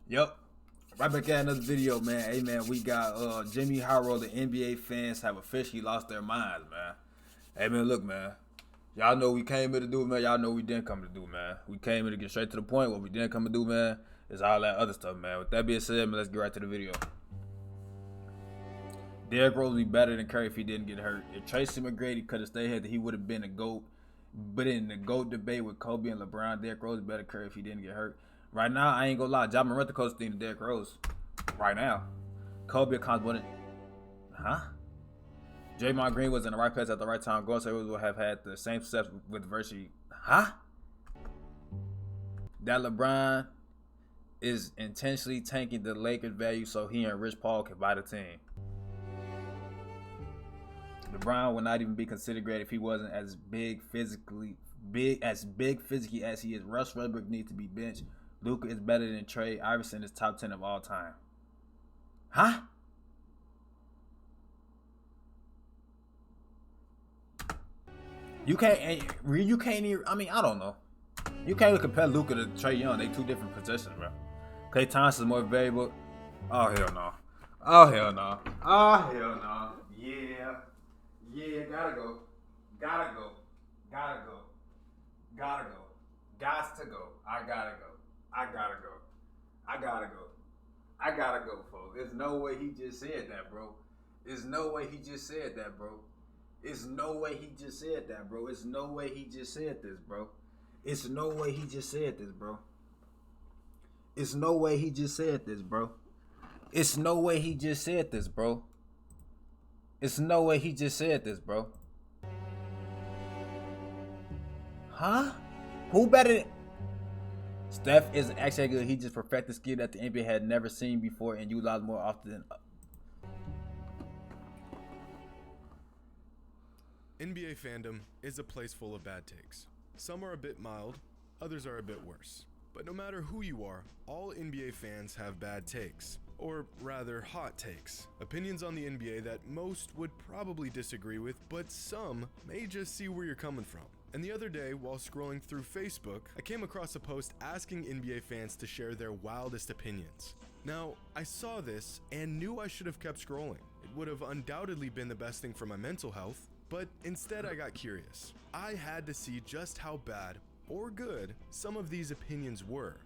Yep. Right back at another video, man. Hey, man, we got Jimmy Harrow. The NBA fans have officially lost their minds, man. Hey, man, look, man. Y'all know we came here to do, man. Y'all know we didn't come to do, man. We came here to get straight to the point. What we didn't come to do, man, is all that other stuff, man. With that being said, man, let's get right to the video. Derrick Rose would be better than Curry if he didn't get hurt. If Tracy McGrady could have stayed here, he would have been a GOAT. But in the GOAT debate with Kobe and LeBron, Derrick Rose is better than Curry if he didn't get hurt. Right now, I ain't gonna lie. Ja Morant the closest thing to Derrick Rose. Right now. Kobe accounts Huh? Draymond Green was in the right place at the right time. Golden State will have had the same success with virtually. Huh? That LeBron is intentionally tanking the Lakers' value so he and Rich Paul can buy the team. LeBron would not even be considered great if he wasn't as big physically as he is. Russ Westbrook needs to be benched. Luka is better than Trey. Iverson is top 10 of all time. Huh? You can't even, I mean, I don't know. You can't even compare Luka to Trey Young. They two different positions, bro. Klay Thompson is more variable. Oh, hell no. Oh, hell no. Oh, hell no. Yeah. Yeah, gotta go. Gotta go. Gotta go. Gotta go. Gots to go. I gotta go. I gotta go. I gotta go. I gotta go, folks. There's no way he just said that, bro. There's no way he just said that, bro. It's no way he just said that, bro. It's no way he just said this, bro. It's no way he just said this, bro. It's no way he just said this, bro. It's no way he just said this, bro. It's no way he just said this, bro. Huh? Who better than... Steph is actually good. He just perfected skill that the NBA had never seen before and utilized more often than... NBA fandom is a place full of bad takes. Some are a bit mild, others are a bit worse. But no matter who you are, all NBA fans have bad takes. Or rather, hot takes. Opinions on the NBA that most would probably disagree with, but some may just see where you're coming from. And the other day, while scrolling through Facebook, I came across a post asking NBA fans to share their wildest opinions. Now, I saw this and knew I should have kept scrolling. It would have undoubtedly been the best thing for my mental health, but instead I got curious. I had to see just how bad or good some of these opinions were.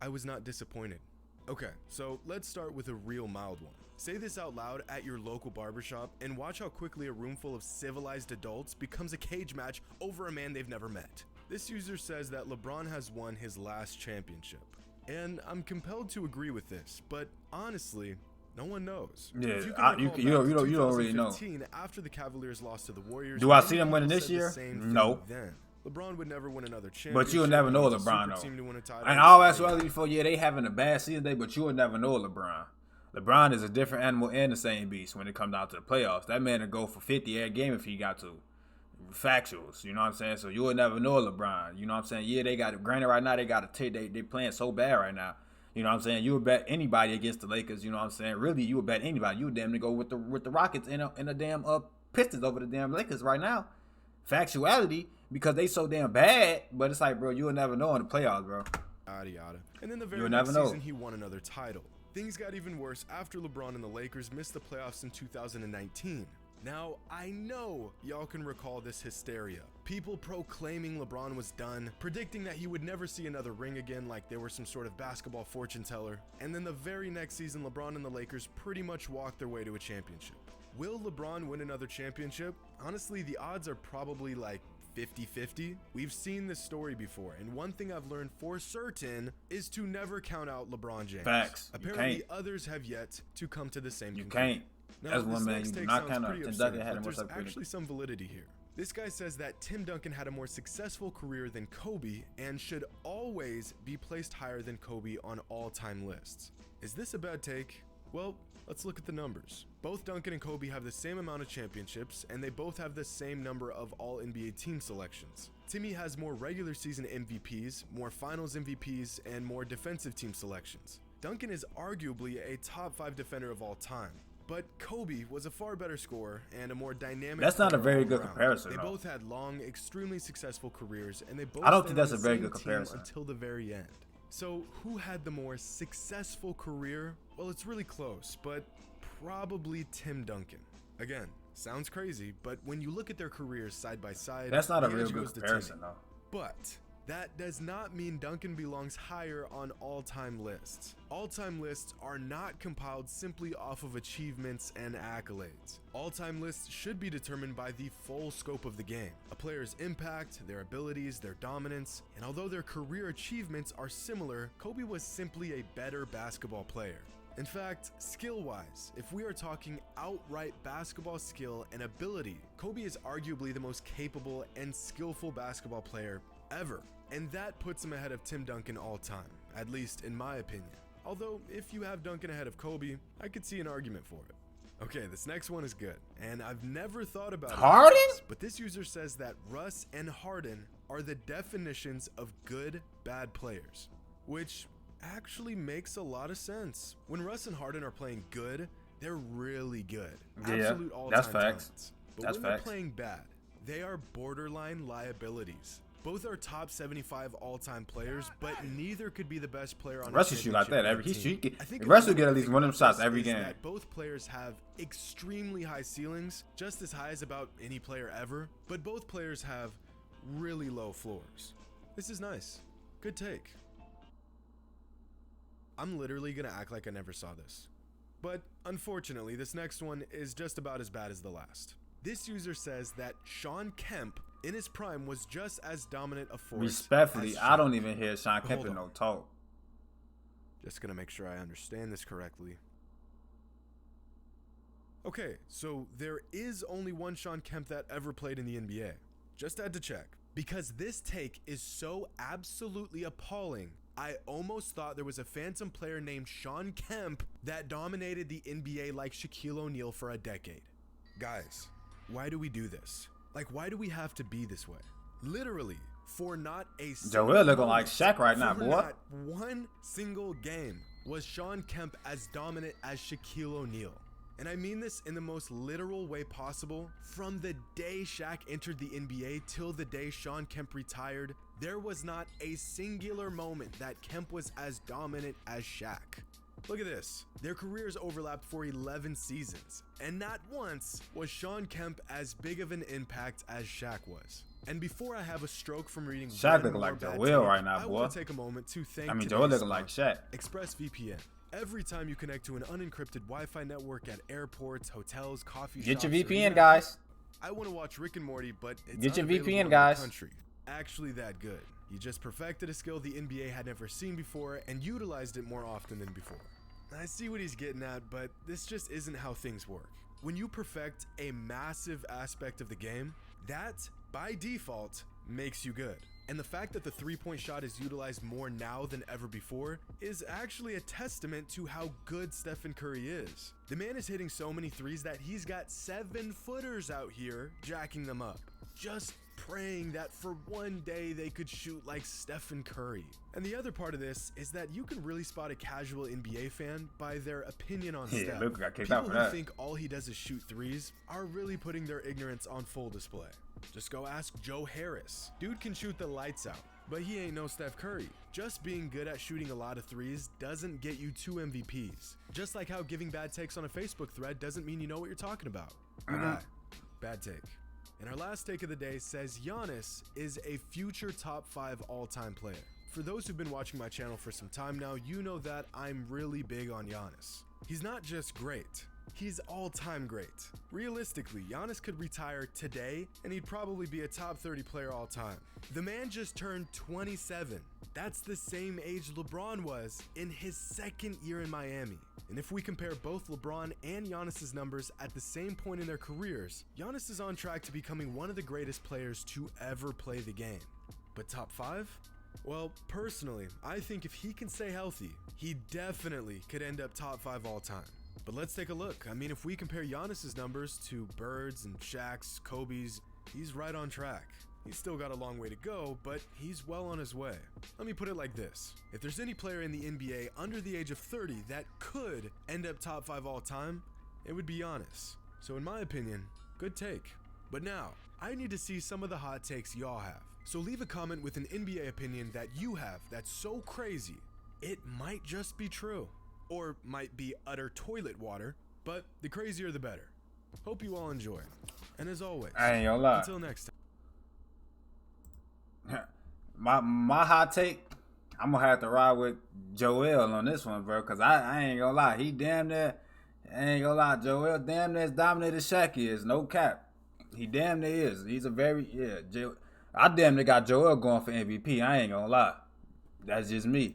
I was not disappointed. Okay, so let's start with a real mild one. Say this out loud at your local barbershop and watch how quickly a room full of civilized adults becomes a cage match over a man they've never met. This user says that LeBron has won his last championship. And I'm compelled to agree with this, but honestly, no one knows. Yeah, you don't really know. After the Cavaliers lost to the Warriors, do I see them winning this year? No. Then LeBron would never win another championship. But you'll never know LeBron though. And all that's well before, yeah, they having a bad season day, but you will never know LeBron. LeBron is a different animal and the same beast when it comes down to the playoffs. That man would go for 50 every game if he got to. Factuals, you know what I'm saying? So you will never know LeBron. You know what I'm saying? Yeah, they got it. Granted, right now they got a they playing so bad right now. You know what I'm saying? You would bet anybody against the Lakers. You know what I'm saying? Really, you would bet anybody. You would damn near go with the Rockets and the damn Pistons over the damn Lakers right now. Factuality, because they so damn bad. But it's like, bro, you will never know in the playoffs, bro. Yada yada. And then the very next season, he won another title. Things got even worse after LeBron and the Lakers missed the playoffs in 2019. Now, I know y'all can recall this hysteria. People proclaiming LeBron was done, predicting that he would never see another ring again like they were some sort of basketball fortune teller. And then the very next season, LeBron and the Lakers pretty much walked their way to a championship. Will LeBron win another championship? Honestly, the odds are probably like 50-50. We've seen this story before, and one thing I've learned for certain is to never count out LeBron James. Facts. Apparently, others have yet to come to the same conclusion. You can't. That's one man you do not count out. Tim Duncan had a more successful career. There's actually some validity here. This guy says that Tim Duncan had a more successful career than Kobe and should always be placed higher than Kobe on all-time lists. Is this a bad take? Well, let's look at the numbers. Both Duncan and Kobe have the same amount of championships, and they both have the same number of all-NBA team selections. Timmy has more regular season MVPs, more finals MVPs, and more defensive team selections. Duncan is arguably a top 5 defender of all time. But Kobe was a far better scorer and a more dynamic. That's not a very good comparison. They both had long, extremely successful careers, and they both. I don't think that's a very good comparison until the very end. So who had the more successful career? Well, it's really close, but probably Tim Duncan. Again, sounds crazy, but when you look at their careers side by side, That's not a the real edge good goes to comparison, Timmy. though. But that does not mean Duncan belongs higher on all-time lists. All-time lists are not compiled simply off of achievements and accolades. All-time lists should be determined by the full scope of the game, a player's impact, their abilities, their dominance, and although their career achievements are similar, Kobe was simply a better basketball player. In fact, skill-wise, if we are talking outright basketball skill and ability, Kobe is arguably the most capable and skillful basketball player ever. And that puts him ahead of Tim Duncan all time, at least in my opinion. Although, if you have Duncan ahead of Kobe, I could see an argument for it. Okay, this next one is good, and I've never thought about Harden? it, but this user says that Russ and Harden are the definitions of good, bad players, which actually makes a lot of sense. When Russ and Harden are playing good, they're really good. Yeah, Absolute all-time that's facts. talents. But That's when facts. they're playing bad, they are borderline liabilities. Both are top 75 all-time players, but neither could be the best player on. Russ should shoot like that every. team. I I think Russ will another get at least thing one of them about shots this every is game. that both players have extremely high ceilings, just as high as about any player ever, but both players have really low floors. This is nice. Good take. I'm literally gonna act like I never saw this. But unfortunately, this next one is just about as bad as the last. This user says that Sean Kemp in his prime was just as dominant a force. Respectfully, as I don't Shaq. even hear Sean Kemp Hold in on. no talk. Just gonna make sure I understand this correctly. Okay, so there is only one Sean Kemp that ever played in the NBA. Just had to check. Because this take is so absolutely appalling, I almost thought there was a phantom player named Sean Kemp that dominated the NBA like Shaquille O'Neal for a decade. Guys, why do we do this? Like, why do we have to be this way? Literally, for not a single Joel looking moment, like Shaq right now, for boy. not one single game was Sean Kemp as dominant as Shaquille O'Neal. And I mean this in the most literal way possible. From the day Shaq entered the NBA till the day Sean Kemp retired, there was not a singular moment that Kemp was as dominant as Shaq. Look at this. Their careers overlapped for 11 seasons, and not once was Sean Kemp as big of an impact as Shaq was. And before I have a stroke from reading Shaq one looking more like bad Joel take, right now, I boy. want to take a moment to thank I mean, today's Joel looking like sponsor, Shaq. ExpressVPN. Every time you connect to an unencrypted Wi-Fi network at airports, hotels, coffee Get shops, your or VPN, even- guys. I want to watch Rick and Morty, but it's Get your unavailable VPN, in my guys. country. Actually that good. You just perfected a skill the NBA had never seen before and utilized it more often than before. I see what he's getting at, but this just isn't how things work. When you perfect a massive aspect of the game, that, by default, makes you good. And the fact that the three-point shot is utilized more now than ever before is actually a testament to how good Stephen Curry is. The man is hitting so many threes that he's got 7-footers out here jacking them up. Just praying that for one day they could shoot like Stephen Curry. And the other part of this is that you can really spot a casual NBA fan by their opinion on Yeah, Steph. Luka got kicked People out for who that. think all he does is shoot threes are really putting their ignorance on full display. Just go ask Joe Harris. Dude can shoot the lights out, but he ain't no Steph Curry. Just being good at shooting a lot of threes doesn't get you 2 MVPs. Just like how giving bad takes on a Facebook thread doesn't mean you know what you're talking about. Good guy. Bad take. And our last take of the day says Giannis is a future top 5 all-time player. For those who've been watching my channel for some time now, you know that I'm really big on Giannis. He's not just great, he's all-time great. Realistically, Giannis could retire today and he'd probably be a top 30 player all time. The man just turned 27. That's the same age LeBron was in his second year in Miami. And if we compare both LeBron and Giannis's numbers at the same point in their careers, Giannis is on track to becoming one of the greatest players to ever play the game. But top 5? Well, personally, I think if he can stay healthy, he definitely could end up top 5 all time. But let's take a look. I mean, if we compare Giannis's numbers to Bird's and Shaq's, Kobe's, he's right on track. He's still got a long way to go, but he's well on his way. Let me put it like this. If there's any player in the NBA under the age of 30 that could end up top 5 all time, it would be Giannis. So in my opinion, good take. But now, I need to see some of the hot takes y'all have. So leave a comment with an NBA opinion that you have that's so crazy, it might just be true. Or might be utter toilet water, but the crazier the better. Hope you all enjoy. And as always, I ain't gonna lie. until next time. My hot take, I'm gonna have to ride with Joel on this one, bro. Cause I ain't gonna lie, he damn near, I ain't gonna lie, Joel damn near as dominant as Shaq is, no cap. He damn near is. He's a very I damn near got Joel going for MVP. I ain't gonna lie, that's just me.